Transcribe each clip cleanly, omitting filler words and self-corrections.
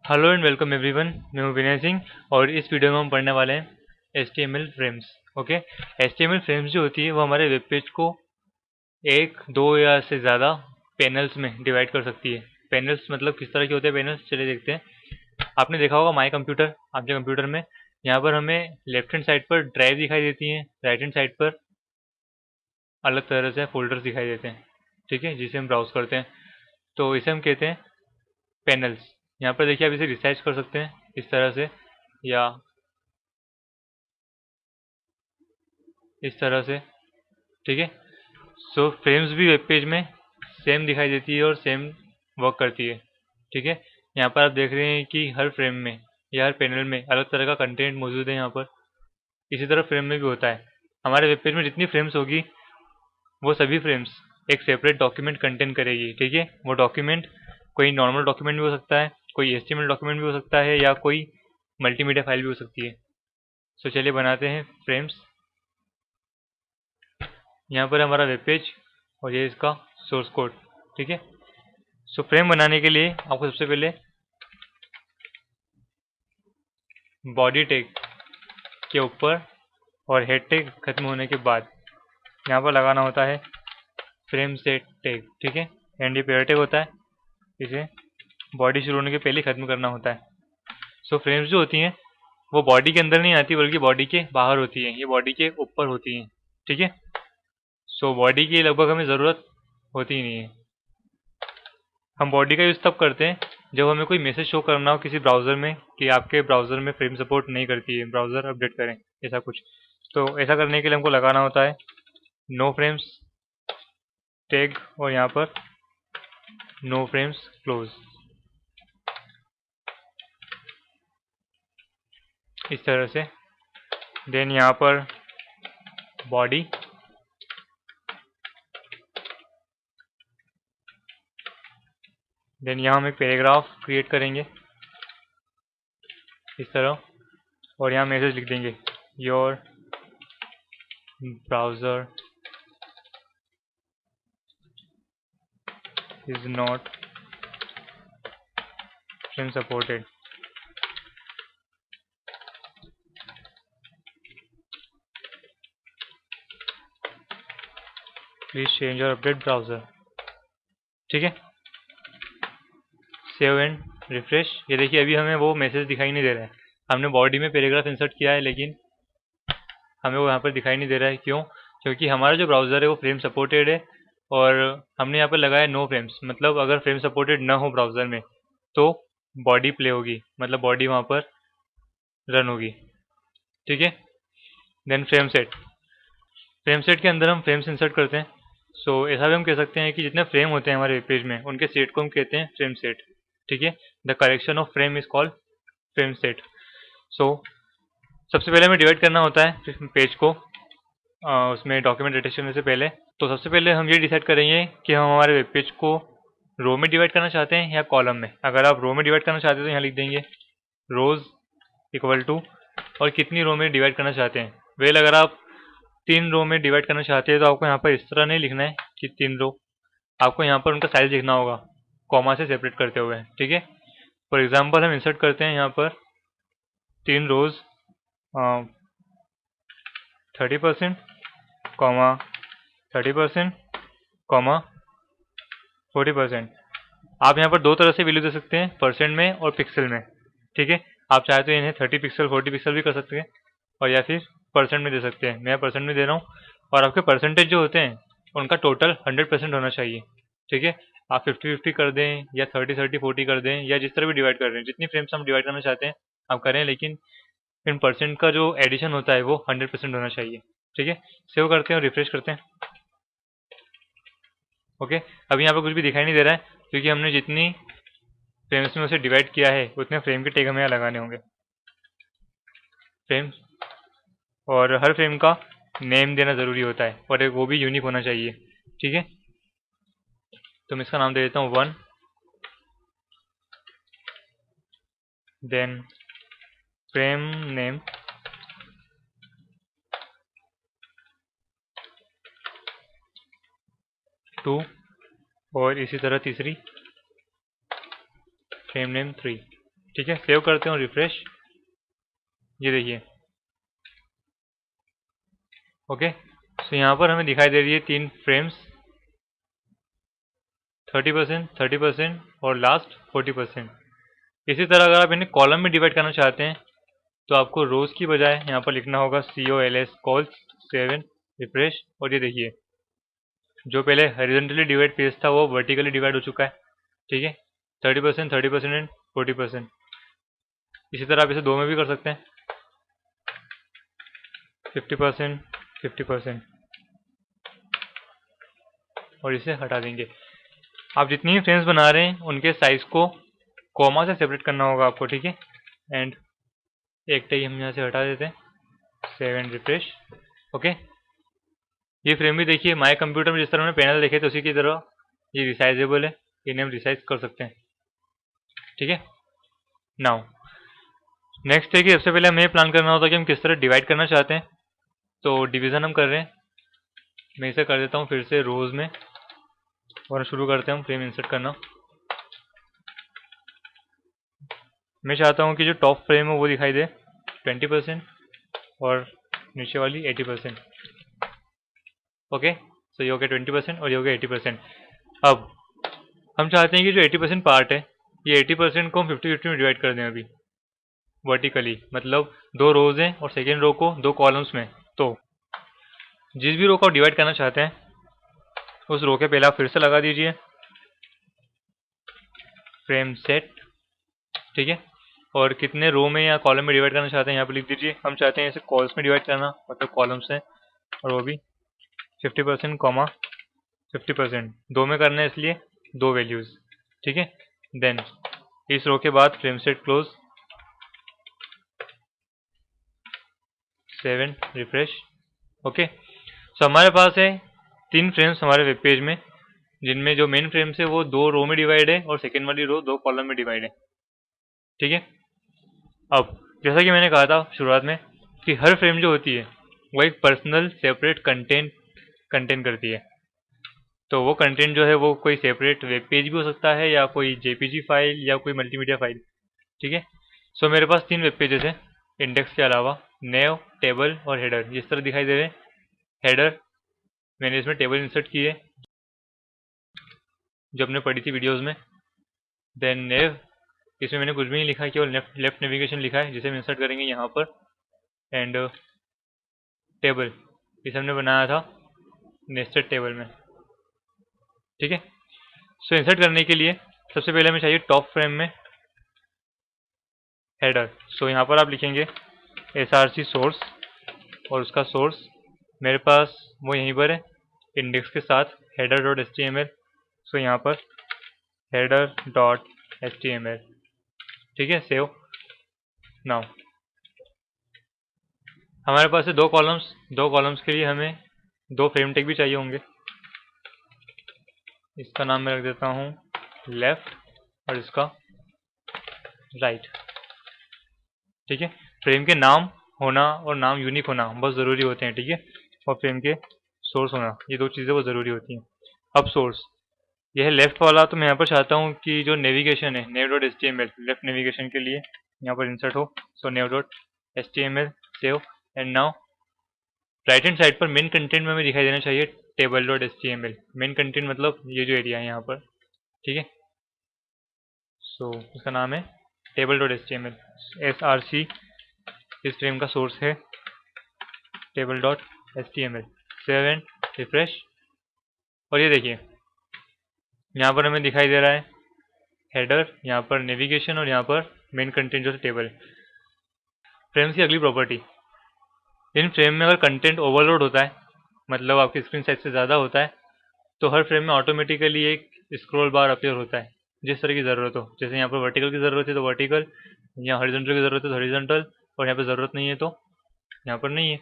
Hello and welcome everyone. मैं हूं विनय सिंह और इस वीडियो में हम पढ़ने वाले हैं HTML frames. Okay, HTML frames जो होती है वो हमारे वेब पेज को एक, दो या से ज़्यादा पैनल्स में डिवाइड कर सकती है। पैनल्स मतलब किस तरह के होते हैं पैनल्स, चलिए देखते हैं। आपने देखा होगा माई कंप्यूटर, आपके कंप्यूटर में यहाँ पर हमें लेफ्ट हैंड साइड पर ड्राइव दिखाई देती है, राइट हैंड साइड पर अलग तरह से फोल्डर्स दिखाई देते हैं, ठीक है, जिसे हम ब्राउज करते हैं। तो इसे हम कहते हैं पैनल्स। यहाँ पर देखिए आप इसे रिसाइज कर सकते हैं इस तरह से या इस तरह से, ठीक है। सो फ्रेम्स भी वेब पेज में सेम दिखाई देती है और सेम वर्क करती है, ठीक है। यहाँ पर आप देख रहे हैं कि हर फ्रेम में या हर पैनल में अलग तरह का कंटेंट मौजूद है यहाँ पर। इसी तरह फ्रेम में भी होता है। हमारे वेब पेज में जितनी फ्रेम्स होगी वो सभी फ्रेम्स एक सेपरेट डॉक्यूमेंट कंटेन करेगी, ठीक है। वो डॉक्यूमेंट कोई नॉर्मल डॉक्यूमेंट भी हो सकता है, कोई HTML डॉक्यूमेंट भी हो सकता है या कोई मल्टीमीडिया फाइल भी हो सकती है। सो चलिए बनाते हैं फ्रेम्स। यहाँ पर हमारा वेब पेज और ये इसका सोर्स कोड, ठीक है। सो फ्रेम बनाने के लिए आपको सबसे पहले बॉडी टैग के ऊपर और हेड टैग खत्म होने के बाद यहाँ पर लगाना होता है फ्रेम सेट टैग, ठीक है। एंड ये पेयर टैग होता है, इसे बॉडी शुरू होने के पहले खत्म करना होता है। सो फ्रेम्स जो होती हैं वो बॉडी के अंदर नहीं आती बल्कि बॉडी के बाहर होती है, ये बॉडी के ऊपर होती हैं, ठीक है। सो बॉडी की लगभग हमें ज़रूरत होती ही नहीं है। हम बॉडी का यूज़ तब करते हैं जब हमें कोई मैसेज शो करना हो किसी ब्राउज़र में कि आपके ब्राउज़र में फ्रेम सपोर्ट नहीं करती है, ब्राउज़र अपडेट करें, ऐसा कुछ। तो ऐसा करने के लिए हमको लगाना होता है नो फ्रेम्स टैग और यहाँ पर नो फ्रेम्स क्लोज, इस तरह से। देन यहाँ पर बॉडी, देन यहाँ हम एक पैराग्राफ क्रिएट करेंगे इस तरह और यहाँ मैसेज लिख देंगे your browser is not frame supported. Please change और अपडेट ब्राउज़र, ठीक है। Save and refresh. ये देखिए अभी हमें वो मैसेज दिखाई नहीं दे रहा है। हमने बॉडी में पैराग्राफ इंसर्ट किया है लेकिन हमें वो यहाँ पर दिखाई नहीं दे रहा है। क्यों? क्योंकि हमारा जो ब्राउज़र है वो फ्रेम सपोर्टेड है और हमने यहाँ पर लगाया नो फ्रेम्स, मतलब अगर फ्रेम सपोर्टेड ना हो ब्राउज़र में तो बॉडी प्ले होगी, मतलब बॉडी वहाँ पर रन होगी, ठीक है। Then frame set. Frame set के अंदर हम फ्रेम्स इंसर्ट करते हैं। सो ऐसा भी हम कह सकते हैं कि जितने फ्रेम होते हैं हमारे वेब पेज में उनके सेट को हम कहते हैं फ्रेम सेट, ठीक है। The collection of frame is called frame set. So सबसे पहले हमें डिवाइड करना होता है पेज को, उसमें डॉक्यूमेंट रोटेशन करने से पहले। तो सबसे पहले हम ये डिसाइड करेंगे कि हम हमारे वेब पेज को रो में डिवाइड करना चाहते हैं या कॉलम में। अगर आप रो में डिवाइड करना चाहते हैं तो यहाँ लिख देंगे रोज इक्वल टू और कितनी रो में डिवाइड करना चाहते हैं। वेल अगर आप 3 रो में डिवाइड करना चाहते हैं तो आपको यहाँ पर इस तरह नहीं लिखना है कि 3 रो, आपको यहाँ पर उनका साइज लिखना होगा कॉमा से सेपरेट करते हुए, ठीक है। फॉर एग्जाम्पल हम इंसर्ट करते हैं यहाँ पर 3 रोज 30%, कॉमा 30%, कॉमा 40%। आप यहाँ पर दो तरह से वैल्यू दे सकते हैं, परसेंट में और पिक्सल में, ठीक है। आप चाहे तो इन्हें 30 पिक्सल 40 पिक्सल भी कर सकते हैं और या फिर परसेंट में दे सकते हैं। मैं परसेंट में दे रहा हूँ और आपके परसेंटेज जो होते हैं उनका टोटल 100% होना चाहिए, ठीक है। आप 50-50 कर दें या 30-30-40 कर दें या जिस तरह भी डिवाइड कर रहे हैं, जितनी फ्रेम्स हम डिवाइड करना चाहते हैं आप करें, लेकिन इन परसेंट का जो एडिशन होता है वो 100% होना चाहिए, ठीक है। सेव करते हैं और रिफ्रेश करते हैं। ओके, अभी यहाँ पर कुछ भी दिखाई नहीं दे रहा है क्योंकि हमने जितनी फ्रेम्स में उसे डिवाइड किया है उतने फ्रेम के टैग हमें यहाँ लगाने होंगे फ्रेम, और हर फ्रेम का नेम देना ज़रूरी होता है और वो भी यूनिक होना चाहिए, ठीक है। तो मैं इसका नाम दे देता हूँ 1, देन फ्रेम नेम, टू, और इसी तरह तीसरी फ्रेम नेम 3, ठीक है, सेव करते हैं, रिफ्रेश, ये देखिए। ओके, सो यहाँ पर हमें दिखाई दे रही है 3 फ्रेम्स, 30%, 30% और लास्ट 40%। इसी तरह अगर आप इन्हें कॉलम में डिवाइड करना चाहते हैं तो आपको रोज की बजाय यहाँ पर लिखना होगा COLS कॉल्स 7, रिफ्रेश, और ये देखिए जो पहले हॉरिजॉन्टली डिवाइड पेज था वो वर्टिकली डिवाइड हो चुका है। ठीक है, 30%, 30% एंड 40%। इसी तरह आप इसे 2 में भी कर सकते हैं, 50%, 50%, और इसे हटा देंगे। आप जितनी फ्रेम्स बना रहे हैं उनके साइज को कॉमा से सेपरेट करना होगा आपको। ठीक है, एंड एक टाइम हम यहाँ से हटा देते हैं, 7, रिफ्रेश। ओके, ये फ्रेम भी देखिए माय कंप्यूटर में जिस तरह हमने पैनल देखे थे उसी की तरह ये रिसाइजेबल है, इन्हें हम रिसाइज कर सकते हैं। ठीक है, नाउ नेक्स्ट है कि सबसे पहले हमें प्लान करना होता है कि हम किस तरह डिवाइड करना चाहते हैं। तो डिवीज़न हम कर रहे हैं, मैं इसे कर देता हूँ फिर से रोज में, और शुरू करते हैं हम फ्रेम इंसर्ट करना। मैं चाहता हूँ कि जो टॉप फ्रेम है वो दिखाई दे 20% और नीचे वाली 80%। ओके, सो ये हो गया 20% और ये हो गया 80%। अब हम चाहते हैं कि जो 80% पार्ट है ये 80% को हम 50-50 में डिवाइड कर दें अभी वर्टिकली, मतलब 2 रोज हैं और सेकेंड रो को 2 कॉलम्स में। तो जिस भी रो को आप डिवाइड करना चाहते हैं उस रो के पहले आप फिर से लगा दीजिए फ्रेम सेट। ठीक है, और कितने रो में या कॉलम में डिवाइड करना चाहते हैं यहाँ पर लिख दीजिए। हम चाहते हैं इसे कॉल्स में डिवाइड करना, मतलब कॉलम्स हैं, और वो भी 50%, 50%, 2 में करना है इसलिए 2 वैल्यूज। ठीक है, देन इस रो के बाद frame set close, 7, refresh. Okay, so हमारे पास है 3 फ्रेम्स हमारे वेब पेज में, जिनमें जो मेन फ्रेम्स है वो 2 रो में डिवाइड है और सेकेंड वाली रो 2 कॉलम में डिवाइड है। ठीक है, अब जैसा कि मैंने कहा था शुरुआत में कि हर फ्रेम जो होती है वो एक पर्सनल सेपरेट कंटेंट करती है। तो वो कंटेंट जो है वो कोई सेपरेट वेब पेज भी हो सकता है या कोई JPG फाइल या कोई मल्टीमीडिया फाइल। ठीक है, सो मेरे पास 3 वेब पेजेस हैं इंडेक्स के अलावा, नेव, टेबल और हेडर, जिस तरह दिखाई दे रहे हैं। हेडर मैंने इसमें टेबल इंसर्ट की है जो हमने पढ़ी थी वीडियोस में। देन नेव, इसमें मैंने कुछ भी नहीं लिखा, केवल लेफ्ट नेविगेशन लिखा है जिसे हम इंसर्ट करेंगे यहाँ पर। एंड टेबल, इसे हमने बनाया था नेस्टेड टेबल में। ठीक है, सो इंसर्ट करने के लिए सबसे पहले हमें चाहिए टॉप फ्रेम में हेडर। सो यहाँ पर आप लिखेंगे src सोर्स और उसका सोर्स मेरे पास वो यहीं पर है इंडेक्स के साथ header.html। सो यहाँ पर header.html। ठीक है, सेव। नाउ हमारे पास है 2 कॉलम्स, 2 कॉलम्स के लिए हमें 2 फ्रेम टैग भी चाहिए होंगे। इसका नाम मैं रख देता हूँ लेफ्ट और इसका राइट। ठीक है, फ्रेम के नाम होना और नाम यूनिक होना बहुत ज़रूरी होते हैं। ठीक है, और फ्रेम के सोर्स होना, ये 2 चीज़ें बहुत ज़रूरी होती हैं। अब सोर्स, यह है लेफ्ट वाला, तो मैं यहाँ पर चाहता हूँ कि जो नेविगेशन है nav.html लेफ्ट नेविगेशन के लिए यहाँ पर इंसर्ट हो। सो nav.html, save. And now right hand side पर मेन कंटेंट में हमें दिखाई देना चाहिए table.html। मेन कंटेंट मतलब ये जो एरिया है यहाँ पर। ठीक है, सो इसका नाम है table.html। src इस फ्रेम का सोर्स है table.html। 7, रिफ्रेश, और ये देखिए यहाँ पर हमें दिखाई दे रहा है हेडर, यहाँ पर नेविगेशन और यहाँ पर मेन कंटेंट जो है टेबल। फ्रेम्स की अगली प्रॉपर्टी, इन फ्रेम में अगर कंटेंट ओवरलोड होता है, मतलब आपकी स्क्रीन साइज से ज़्यादा होता है, तो हर फ्रेम में ऑटोमेटिकली एक स्क्रॉल बार अपीयर होता है जिस तरह की ज़रूरत हो। जैसे यहाँ पर वर्टिकल की ज़रूरत है तो वर्टिकल, यहाँ हॉरिजॉन्टल की ज़रूरत है तो हॉरिजॉन्टल, और यहाँ पर ज़रूरत नहीं है तो यहाँ पर नहीं है।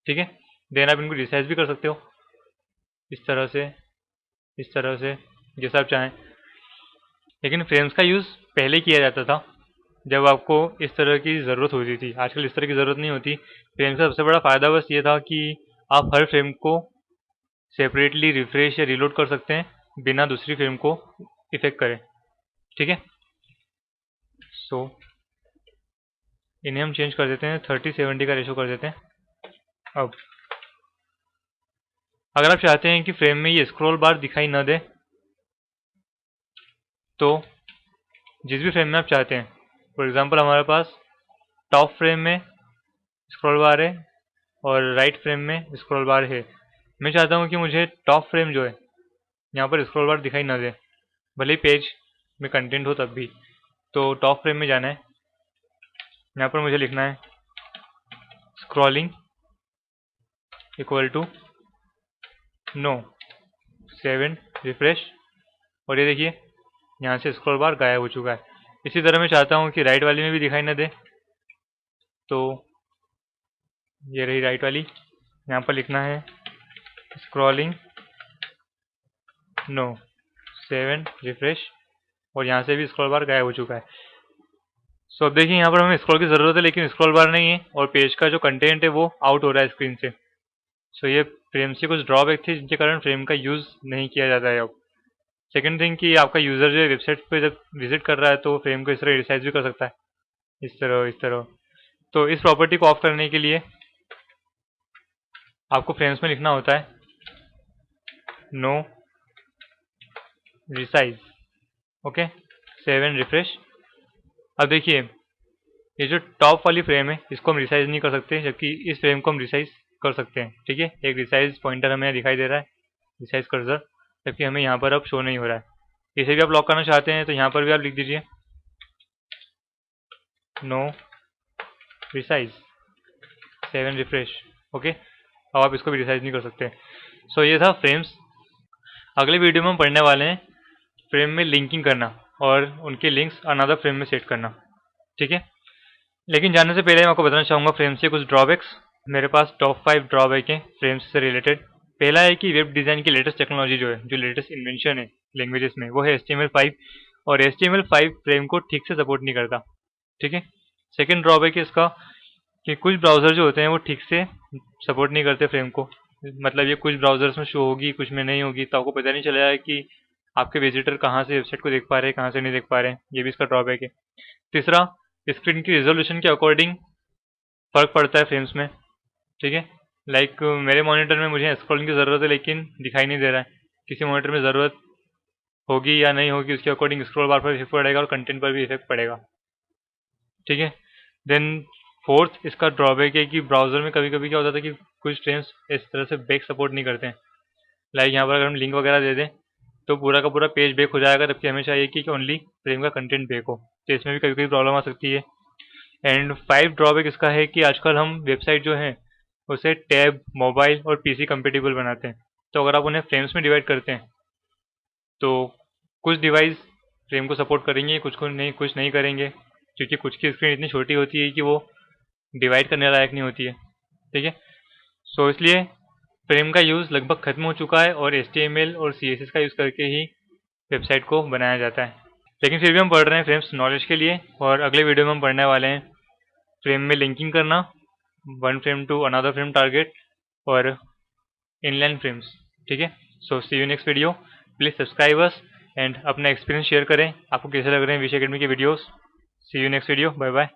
ठीक है, देन आप इनको रिसाइज भी कर सकते हो इस तरह से, जैसा आप चाहें। लेकिन फ्रेम्स का यूज़ पहले किया जाता था जब आपको इस तरह की ज़रूरत होती थी, आजकल इस तरह की ज़रूरत नहीं होती। फ्रेम का सबसे बड़ा फ़ायदा बस ये था कि आप हर फ्रेम को सेपरेटली रिफ्रेश या रीलोड कर सकते हैं बिना दूसरी फ्रेम को इफेक्ट करें। ठीक है, सो इन्हें हम चेंज कर देते हैं, 30-70 का रेशो कर देते हैं। अब अगर आप चाहते हैं कि फ्रेम में ये स्क्रॉल बार दिखाई न दे, तो जिस भी फ्रेम में आप चाहते हैं, फॉर एग्जांपल हमारे पास टॉप फ्रेम में स्क्रॉल बार है और राइट फ्रेम में स्क्रॉल बार है। मैं चाहता हूँ कि मुझे टॉप फ्रेम जो है यहाँ पर स्क्रॉल बार दिखाई न दे, भले ही पेज में कंटेंट हो तब भी। तो टॉप फ्रेम में जाना है, यहाँ पर मुझे लिखना है scrolling equal to no, save and refresh, और ये देखिए यहाँ से स्क्रॉल बार गायब हो चुका है। इसी तरह मैं चाहता हूँ कि राइट वाली में भी दिखाई न दे, तो ये रही राइट वाली, यहाँ पर लिखना है scrolling no, save and refresh, और यहाँ से भी स्क्रॉल बार गायब हो चुका है। सो अब देखिए यहाँ पर हमें स्क्रॉल की ज़रूरत है लेकिन स्क्रॉल बार नहीं है, और पेज का जो कंटेंट है वो आउट हो रहा है स्क्रीन से। सो ये फ्रेम से कुछ ड्रॉबैक थी जिनके कारण फ्रेम का यूज़ नहीं किया जाता है अब। सेकेंड थिंग कि आपका यूज़र जो है वेबसाइट पे जब विजिट कर रहा है तो फ्रेम को इस तरह रिसाइज भी कर सकता है, इस तरह। तो इस प्रॉपर्टी को ऑफ करने के लिए आपको फ्रेम्स में लिखना होता है no resize, okay, save and refresh. अब देखिए ये जो टॉप वाली फ्रेम है इसको हम रिसाइज नहीं कर सकते, जबकि इस फ्रेम को हम रिसाइज कर सकते हैं। ठीक है, एक रिसाइज पॉइंटर हमें दिखाई दे रहा है, रिसाइज कर्सर, जबकि हमें यहाँ पर अब शो नहीं हो रहा है। इसे भी आप लॉक करना चाहते हैं तो यहाँ पर भी आप लिख दीजिए no resize, save and refresh, okay. अब आप इसको भी रिसाइज नहीं कर सकते। सो ये था फ्रेम्स। अगले वीडियो में हम पढ़ने वाले हैं फ्रेम में लिंकिंग करना और उनके लिंक्स अनदर फ्रेम में सेट करना। ठीक है, लेकिन जाने से पहले मैं आपको बताना चाहूँगा फ्रेम से कुछ ड्रॉबैक्स। मेरे पास टॉप 5 ड्रॉबैक हैं फ्रेम्स से रिलेटेड। पहला है कि वेब डिज़ाइन की लेटेस्ट टेक्नोलॉजी जो है, जो लेटेस्ट इन्वेंशन है लैंग्वेजेस में, वो है HTML5, और HTML5 फ्रेम को ठीक से सपोर्ट नहीं करता। ठीक है, सेकेंड ड्रॉबैक है इसका कि कुछ ब्राउज़र जो होते हैं वो ठीक से सपोर्ट नहीं करते फ्रेम को। मतलब ये कुछ ब्राउज़र्स में शो होगी, कुछ में नहीं होगी, तो आपको पता नहीं चलेगा कि आपके विजिटर कहाँ से वेबसाइट को देख पा रहे हैं, कहाँ से नहीं देख पा रहे हैं। ये भी इसका ड्रॉबैक है। तीसरा, स्क्रीन की रिजोल्यूशन के अकॉर्डिंग फ़र्क पड़ता है फ्रेम्स में। ठीक है, लाइक मेरे मॉनिटर में मुझे स्क्रॉलिंग की ज़रूरत है लेकिन दिखाई नहीं दे रहा है। किसी मॉनिटर में ज़रूरत होगी या नहीं होगी उसके अकॉर्डिंग स्क्रॉल बार पर इफेक्ट पड़ेगा और कंटेंट पर भी इफेक्ट पड़ेगा। ठीक है, देन फोर्थ इसका ड्रॉबैक है कि ब्राउज़र में कभी कभी क्या होता था कि कुछ फ्रेम्स इस तरह से बैक सपोर्ट नहीं करते हैं। लाइक यहाँ पर अगर हम लिंक वगैरह दे दें तो पूरा का पूरा पेज बैक हो जाएगा, जबकि हमें चाहिए कि ओनली फ्रेम का कंटेंट बैक हो। तो इसमें भी कभी कभी प्रॉब्लम आ सकती है। एंड 5 ड्रॉबैक इसका है कि आजकल हम वेबसाइट जो है उसे टैब, मोबाइल और पीसी कंपेटिबल बनाते हैं। तो अगर आप उन्हें फ्रेम्स में डिवाइड करते हैं तो कुछ डिवाइस फ्रेम को सपोर्ट करेंगे, कुछ को नहीं, कुछ नहीं करेंगे, क्योंकि कुछ की स्क्रीन इतनी छोटी होती है कि वो डिवाइड करने लायक नहीं होती है। ठीक है, सो इसलिए फ्रेम का यूज़ लगभग खत्म हो चुका है और HTML और CSS का यूज़ करके ही वेबसाइट को बनाया जाता है। लेकिन फिर भी हम पढ़ रहे हैं फ्रेम्स नॉलेज के लिए, और अगले वीडियो में हम पढ़ने वाले हैं फ्रेम में लिंकिंग करना, one frame to another frame target, और इनलाइन फ्रेम्स। ठीक है, so see you next video. Please subscribe us and अपना एक्सपीरियंस शेयर करें, आपको कैसे लग रहे हैं विश एकेडमी के वीडियोस। See you next video, bye bye.